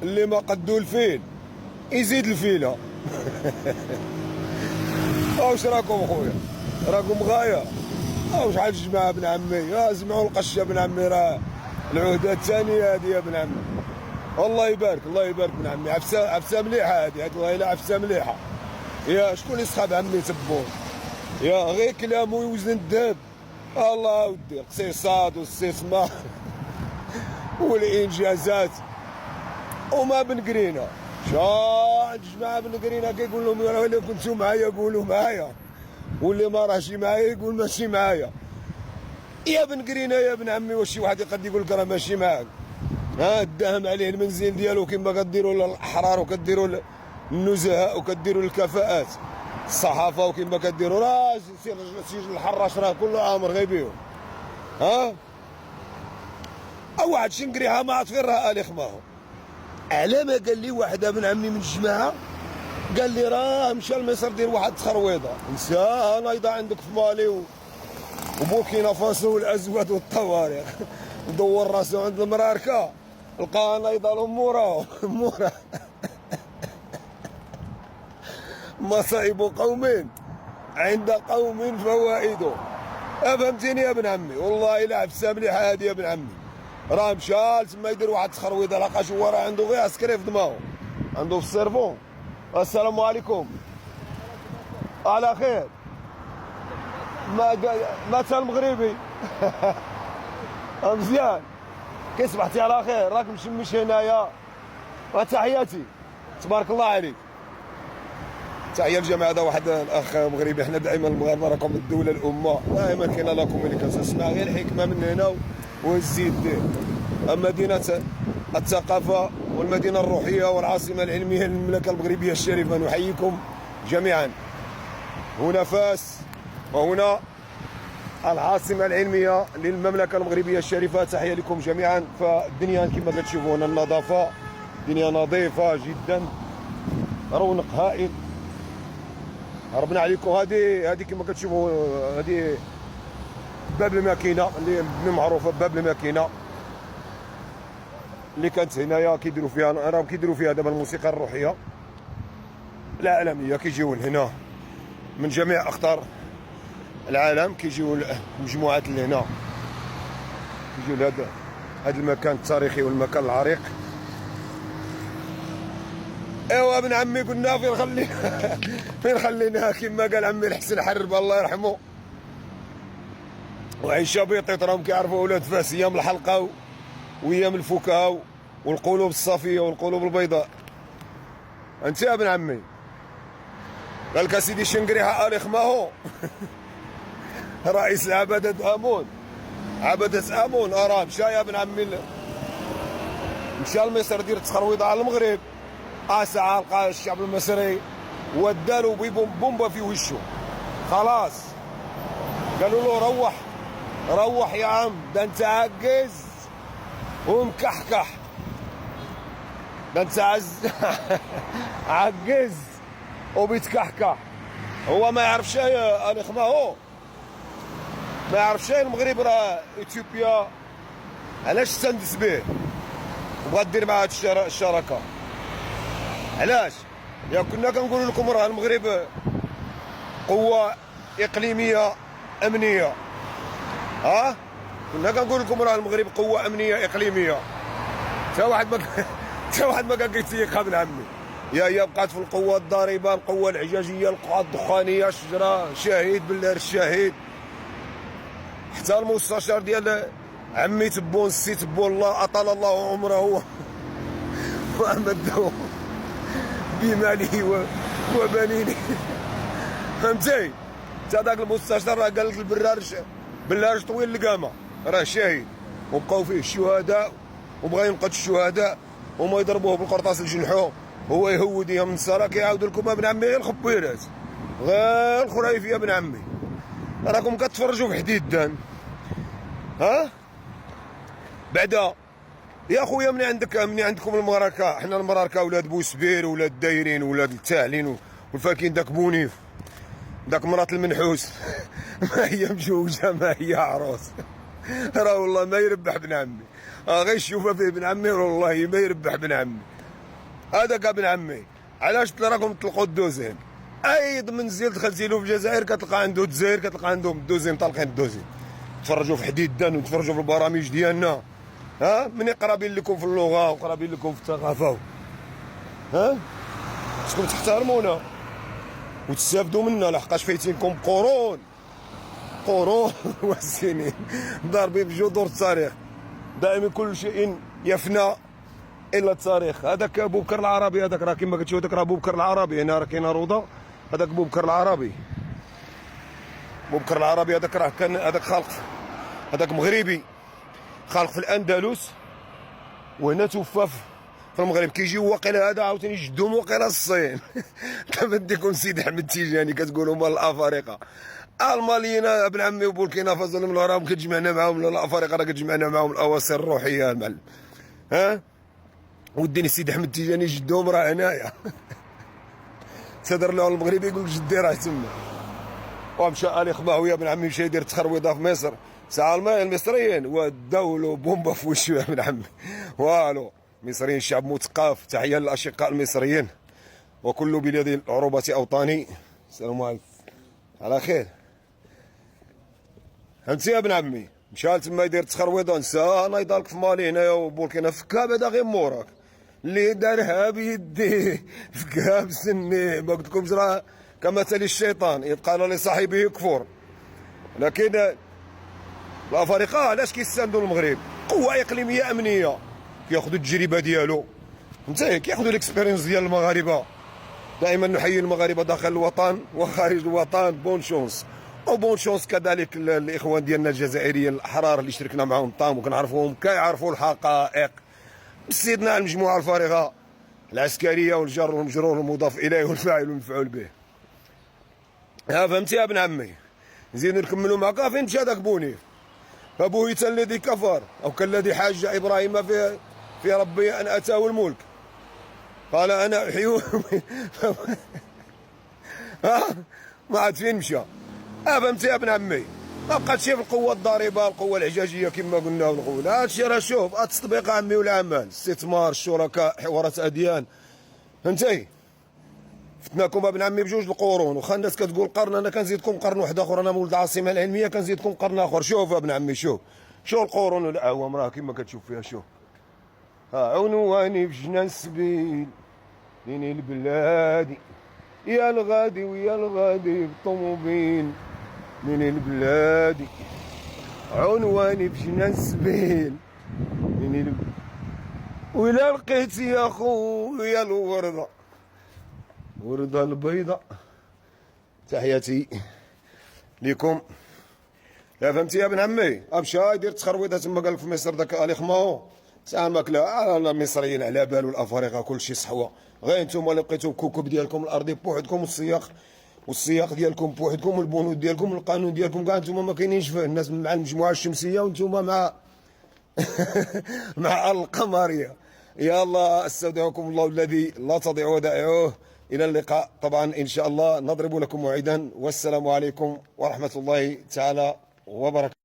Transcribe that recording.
اللي ما قدو الفيل يزيد الفيله. واش راكم خويا؟ راكم غايه؟ شحال الجماعه ابن عمي، سمعوا القشه ابن عمي، راه العهده الثانيه هذه يا ابن عمي. الله يبارك الله يبارك ابن عمي، عفسه مليحه هذه والله الا عفسه مليحه. يا شكون اللي صحاب عمي تبون؟ يا غير كلامو يوزن الذهب. الله ودي الاقتصاد والاستثمار والانجازات وما بن قرينا. شا الجماعه بن قرينا كيقول لهم يا اللي كنتو معايا قولوا معايا، واللي ما راهش معايا يقول ماشي معايا. يا بن قرينا يا ابن عمي، واش شي واحد يقد يقول لك راه ماشي معاك؟ داهم عليه المنزل ديالو كما كديروا للاحرار وكديروا للنزهاء وكديروا للكفاءات الصحافه وكما كديروا، راه سجن الحراش راه كل امر غيبيهم. او واحد شنقريها ما عرف غير راه الي خماهو. على ما قال لي واحد ابن عمي من الجماعه، قال لي راه مشى لمصر دير واحد التخرويضه، نساها نايضه عندك في مالي وبوركينا فاسو والازواج والطوارئ. دور راسو عند المراركه لقاها نايضه لهم موراه. مصائب قوم عند قوم فوائد. فهمتيني يا ابن عمي؟ والله الا عفسه مليحه هادي يا ابن عمي. راه مشى تما يدير واحد التخرويضه، لقاش هو راه عنده غير عسكري في دماغه، عنده في السيرفون. السلام عليكم. على خير. ما تا المغربي. مزيان. كي صبحتي على خير؟ راك مشمش هنايا. وتحياتي. تبارك الله عليك. تحيه للجماعه. هذا واحد الاخ مغربي. حنا دائما المغاربه راكم الدوله الامه، دائما كاينه لا كومونيكاسيون. اسمع غير الحكمه من هنا والزيد دير. مدينه الثقافه والمدينه الروحيه والعاصمه العلميه للمملكه المغربيه الشريفه. نحييكم جميعا. هنا فاس وهنا العاصمه العلميه للمملكه المغربيه الشريفه. تحيه لكم جميعا. فالدنيا كما كتشوفوا هنا النظافه، الدنيا نظيفه جدا، رونق هائل. ربنا عليكم. هذه كما كتشوفوا هذه باب الماكينه اللي معروفه باب الماكينه اللي كانت هنايا كيديروا فيها، راهم كيديروا فيها دابا الموسيقى الروحيه العالميه. كيجيو لهنا من جميع اقطار العالم، كيجيو المجموعات اللي هنا، كيجيو لهذا المكان التاريخي والمكان العريق. ايوا ابن عمي قلنا فين فين خليناها كما قال عمي الحسن حرب الله يرحمه. وعيشه بيطيط راهم كيعرفوا اولاد فاس ايام الحلقه وايام الفكاهه والقلوب الصافيه والقلوب البيضاء. انت يا ابن عمي قال لك سيدي شنقريها الي خماهو. رئيس عبدة امون، عبدة امون راه مشى يا ابن عمي، مشى لمصر دير تخرويضه على المغرب. ساعة لقى الشعب المصري ودالو بومبا في وشه. خلاص قالوا له روح يا عم، ده انت عجز ومكحكح، ده انت عجز وبيتكحكح. هو ما يعرف شيء الي خماهو، ما يعرف شيء. المغرب راه اثيوبيا، علاش تستندس به وبغات دير معاه الشراكه؟ علاش؟ يا كنا كنقول لكم راه المغرب قوه اقليميه امنيه. كنا كنقول لكم راه المغرب قوه امنيه اقليميه. تا واحد ما كان كيتيقها ابن عمي. هي بقات في القوه الضاربه، القوه العجاجيه، القوه الدخانيه، الشجره، شهيد بالله الشهيد. حتى المستشار ديال عمي تبون السي تبون الله اطال الله عمره وامده بماله وبنينه. فهمتي؟ تا داك المستشار راه قال لك البرارج طويل القامه راه شهيد، وبقاو فيه الشهداء وبغا ينقذ الشهداء وما يضربوه بالقرطاس الجنحو، هو يهود يا من الصلاه. كيعاودوا لكم ابن عمي غير الخبيرات، غير الخرايف يا ابن عمي. راكم كتفرجوا في حديدان. بعدا يا خويا مني عندكم المغاركه. حنا المغاركه ولاد بوسبير، ولاد دايرين، ولاد التاعلين والفاكين داك بونيف، داك مرات المنحوس. ما هي مجوجه ما هي عروس. راه والله ما يربح ابن عمي. غير الشوفه فيه ابن عمي والله ما يربح ابن عمي. هذاك ابن عمي. علاش راكم تطلقوا الدوزين؟ اي منزل دخلتي له في الجزائر كتلقى عنده الجزائر، كتلقى عندهم الدوزين، طالقين الدوزين. تفرجوا في حديدان وتفرجوا في البرامج ديالنا، ها مني قرابين لكم في اللغه وقرابين لكم في الثقافه، ها خصكم تحترمونا وتستافدوا منا، لحقاش فايتينكم قرون والسنين ضاربين في جذور التاريخ. دائما كل شيء يفنى الا التاريخ. هذاك بوبكر العربي، هذاك راه كما قلت، هذاك راه بوبكر العربي. هنا راه كاينه روضه، هذاك بوبكر العربي. بوبكر العربي هذاك راه كان، هذاك خالق، هذاك مغربي خالق في الاندلس، وهنا توفى في المغرب. كيجيو واقيلا هذا عاوتاني جدهم واقيلا الصين. كما ديكم سيدي احمد التيجاني كتقولوا مال الافارقه. الماليين ابن عمي وبوركينا فاسو من وراهم كتجمعنا معاهم، الافارقه راه كتجمعنا معاهم الاواصر الروحيه المعلم. ها وديني سيدي احمد التيجاني جدهم راه هنايا. تهضر له المغربي يقول جدي راه تما. ومشى الي خباويه ابن عمي مشى يدير تخرويضه في مصر، ساعة المصريين وداو له بومبا في وشه يا ابن عمي. والو المصريين شعب مثقف. تحيه للاشقاء المصريين، وكل بلاد العروبه اوطاني. السلام عليكم على خير. فهمتي يا ابن عمي؟ مشى تما يدير تخرويضه، نسى انا يضالك في مالي هنايا وبوركينا، فكها بعدا غير موراك. اللي دارها بيديه فكها بسنيه. ما قلت لكمش راه كمثل الشيطان إذ قال لصاحبه كفور. لكن الافارقه علاش كيستاندوا المغرب؟ قوه اقليميه امنيه، كياخذوا التجربه ديالو، فهمتي؟ كياخذوا الاكسبيرينس ديال المغاربه. دائما نحيي المغاربه داخل الوطن وخارج الوطن. بون شونس، وبون شونس كذلك الاخوان ديالنا الجزائريين الاحرار اللي شركنا معهم الطعم وكنعرفوهم كيعرفوا الحقائق. سيدنا المجموعه الفارغه العسكريه والجر والمجرور والمضاف اليه والفاعل والمفعول به. ها فهمتي يا ابن عمي؟ نزيد نكملوا معك. فين مشى ذاك بونيف؟ فبوهت الذي كفر، او كالذي حاج ابراهيم في ربي ان اتاه الملك قال انا احيي. ها ما عاد فين مشى. فهمتي يا ابن عمي؟ ما بقاتش في القوه الضاربه، القوه العجاجيه كما قلنا ونقول. هادشي راه شوف، التطبيق عمي والعمل، الاستثمار، الشركاء، حوارات اديان. فهمتي؟ فتناكم ابن عمي بجوج القرون، وخا الناس كتقول قرن، انا كنزيدكم قرن واحد اخر. انا مولد العاصمه العلميه كنزيدكم قرن اخر. شوف ابن عمي، شوف القرون والاعوام راه كما كتشوف فيها. شوف ها عنواني في جنان السبيل دين البلاد، يا الغادي ويا الغادي بالطوموبيل من البلاد. عنواني في جنان السبيل من ولا لقيت يا خويا الورده، وردة البيضاء. تحياتي لكم. يا فهمتي يا ابن عمي؟ مشى يدير تخرويضه تما، قال لك في مصر ذاك الي خماو ساعه ماكله على المصريين على بالو الافارقه كلشي صحوه. غير نتوما اللي بقيتو الكوكب ديالكم الارضي بوحدكم، والسياق ديالكم بوحدكم، والبنود ديالكم، القانون ديالكم كاع نتوما ما كاينينش فيه. الناس مع المجموعه الشمسيه وانتوما مع مع القمريه. يا الله استودعكم الله الذي لا تضيع ودائعه. إلى اللقاء طبعا إن شاء الله، نضرب لكم موعدا، والسلام عليكم ورحمة الله تعالى وبركاته.